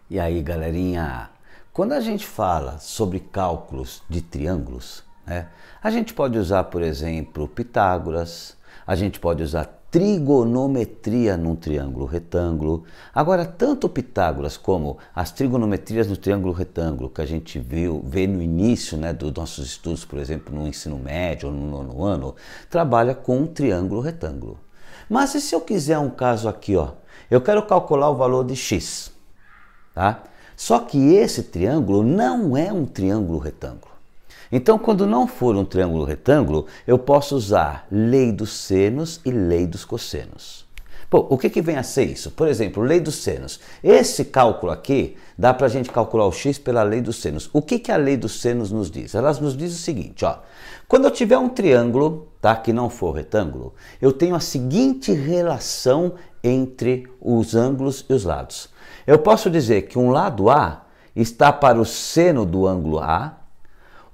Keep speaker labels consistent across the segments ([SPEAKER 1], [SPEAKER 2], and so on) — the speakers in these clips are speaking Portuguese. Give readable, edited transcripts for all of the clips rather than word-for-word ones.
[SPEAKER 1] E aí, galerinha, quando a gente fala sobre cálculos de triângulos, né, a gente pode usar, por exemplo, Pitágoras, a gente pode usar trigonometria num triângulo retângulo. Agora, tanto Pitágoras como as trigonometrias no triângulo retângulo que a gente vê no início, né, dos nossos estudos, por exemplo, no ensino médio ou no nono ano, trabalha com um triângulo retângulo. Mas e se eu quiser um caso aqui, ó, eu quero calcular o valor de x, tá? Só que esse triângulo não é um triângulo retângulo. Então, quando não for um triângulo retângulo, eu posso usar lei dos senos e lei dos cossenos. Pô, o que vem a ser isso? Por exemplo, lei dos senos. Esse cálculo aqui, dá para a gente calcular o x pela lei dos senos. O que a lei dos senos nos diz? Ela nos diz o seguinte, ó. Quando eu tiver um triângulo, tá, que não for retângulo, eu tenho a seguinte relação entre os ângulos e os lados. Eu posso dizer que um lado A está para o seno do ângulo A,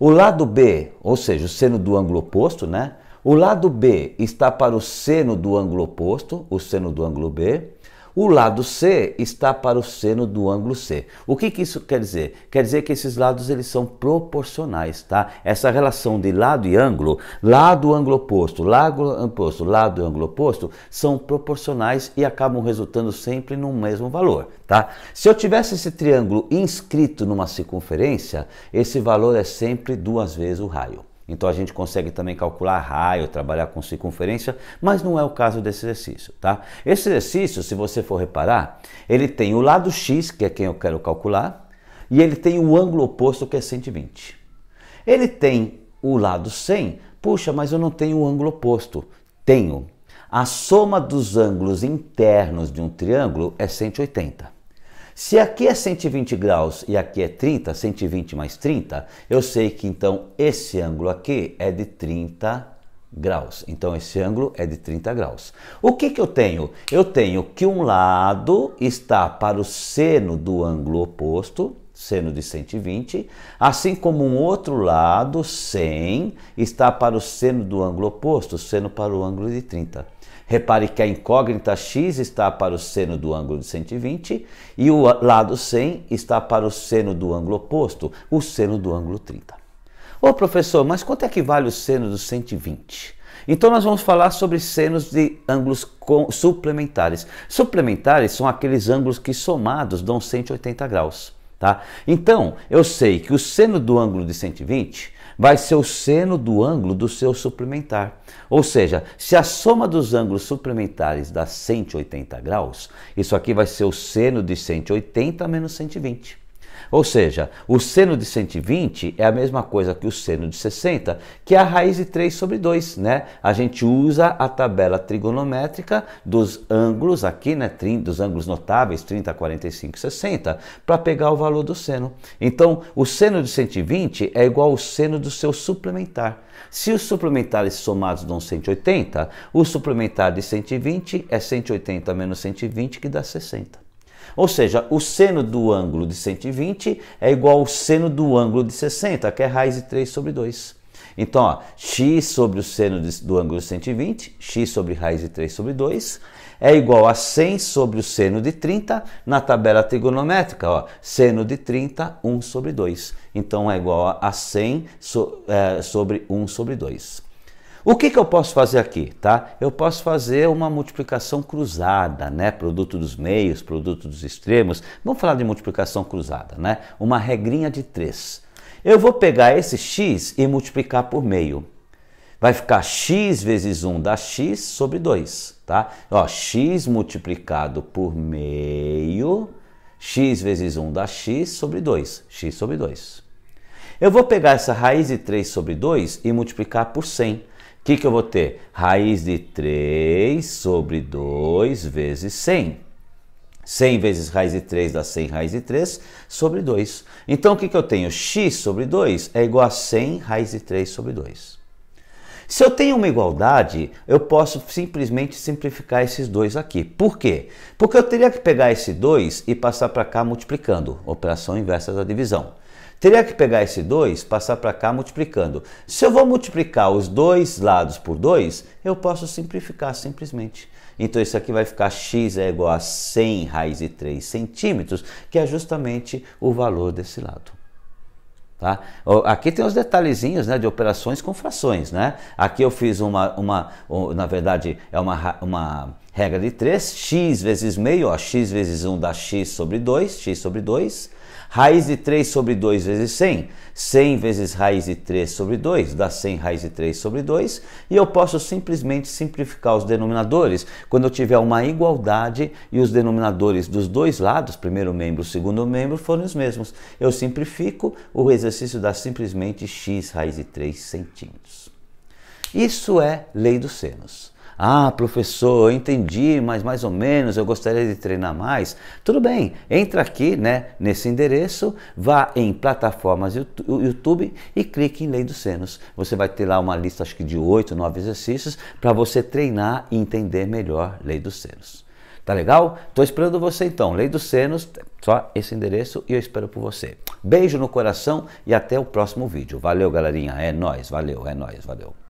[SPEAKER 1] o lado B, ou seja, o seno do ângulo oposto, né? O lado B está para o seno do ângulo oposto, o seno do ângulo B. O lado C está para o seno do ângulo C. O que isso quer dizer? Quer dizer que esses lados eles são proporcionais, tá? Essa relação de lado e ângulo, lado, ângulo oposto, lado e ângulo oposto, são proporcionais e acabam resultando sempre no mesmo valor, tá? Se eu tivesse esse triângulo inscrito numa circunferência, esse valor é sempre 2 vezes o raio. Então a gente consegue também calcular raio, trabalhar com circunferência, mas não é o caso desse exercício, tá? Esse exercício, se você for reparar, ele tem o lado x, que é quem eu quero calcular, e ele tem o ângulo oposto, que é 120. Ele tem o lado 100, puxa, mas eu não tenho o ângulo oposto. Tenho. A soma dos ângulos internos de um triângulo é 180. Se aqui é 120 graus e aqui é 30, 120 mais 30, eu sei que então esse ângulo aqui é de 30 graus. Então esse ângulo é de 30 graus. O que eu tenho? Eu tenho que um lado está para o seno do ângulo oposto, seno de 120, assim como um outro lado, 100, está para o seno do ângulo oposto, seno para o ângulo de 30. Repare que a incógnita x está para o seno do ângulo de 120 e o lado 100 está para o seno do ângulo oposto, o seno do ângulo 30. Ô professor, mas quanto é que vale o seno do 120? Então nós vamos falar sobre senos de ângulos suplementares. Suplementares são aqueles ângulos que somados dão 180 graus. Tá? Então, eu sei que o seno do ângulo de 120 vai ser o seno do ângulo do seu suplementar. Ou seja, se a soma dos ângulos suplementares dá 180 graus, isso aqui vai ser o seno de 180 menos 120. Ou seja, o seno de 120 é a mesma coisa que o seno de 60, que é a raiz de 3 sobre 2, né? A gente usa a tabela trigonométrica dos ângulos aqui, né? Dos ângulos notáveis, 30, 45 e 60, para pegar o valor do seno. Então, o seno de 120 é igual ao seno do seu suplementar. Se os suplementares somados dão 180, o suplementar de 120 é 180 menos 120, que dá 60. Ou seja, o seno do ângulo de 120 é igual ao seno do ângulo de 60, que é raiz de 3 sobre 2. Então, ó, x sobre o seno do ângulo de 120, x sobre raiz de 3 sobre 2, é igual a 100 sobre o seno de 30, na tabela trigonométrica, ó, seno de 30, 1 sobre 2. Então, é igual a 100 sobre 1 sobre 2. O que eu posso fazer aqui, tá? Eu posso fazer uma multiplicação cruzada, né? Produto dos meios, produto dos extremos. Vamos falar de multiplicação cruzada, né? Uma regrinha de 3. Eu vou pegar esse x e multiplicar por meio. Vai ficar x vezes 1 dá x sobre 2, tá? Ó, x multiplicado por meio, x vezes 1 dá x sobre 2, x sobre 2. Eu vou pegar essa raiz de 3 sobre 2 e multiplicar por 100. O que eu vou ter? Raiz de 3 sobre 2 vezes 100. 100 vezes raiz de 3 dá 100 raiz de 3 sobre 2. Então, o que eu tenho? X sobre 2 é igual a 100 raiz de 3 sobre 2. Se eu tenho uma igualdade, eu posso simplesmente simplificar esses dois aqui. Por quê? Porque eu teria que pegar esse 2 e passar para cá multiplicando. Operação inversa da divisão. Teria que pegar esse 2, passar para cá multiplicando. Se eu vou multiplicar os dois lados por 2, eu posso simplificar simplesmente. Então isso aqui vai ficar x é igual a 100 raiz de 3 centímetros, que é justamente o valor desse lado. Tá? Aqui tem os detalhezinhos, né, de operações com frações, né? Aqui eu fiz na verdade é uma regra de 3, x vezes meio, ó, x vezes 1 dá x sobre 2, raiz de 3 sobre 2 vezes 100, 100 vezes raiz de 3 sobre 2 dá 100 raiz de 3 sobre 2, e eu posso simplesmente simplificar os denominadores quando eu tiver uma igualdade e os denominadores dos dois lados, primeiro membro e segundo membro, forem os mesmos. Eu simplifico, o exercício dá simplesmente x raiz de 3 centímetros. Isso é lei dos senos. Ah, professor, eu entendi, mas mais ou menos, eu gostaria de treinar mais. Tudo bem, entra aqui, né, nesse endereço, vá em plataformas YouTube e clique em Lei dos Senos. Você vai ter lá uma lista, acho que de 8, 9 exercícios, para você treinar e entender melhor Lei dos Senos. Tá legal? Estou esperando você então. Lei dos Senos, só esse endereço e eu espero por você. Beijo no coração e até o próximo vídeo. Valeu, galerinha. É nóis, valeu, é nóis, valeu.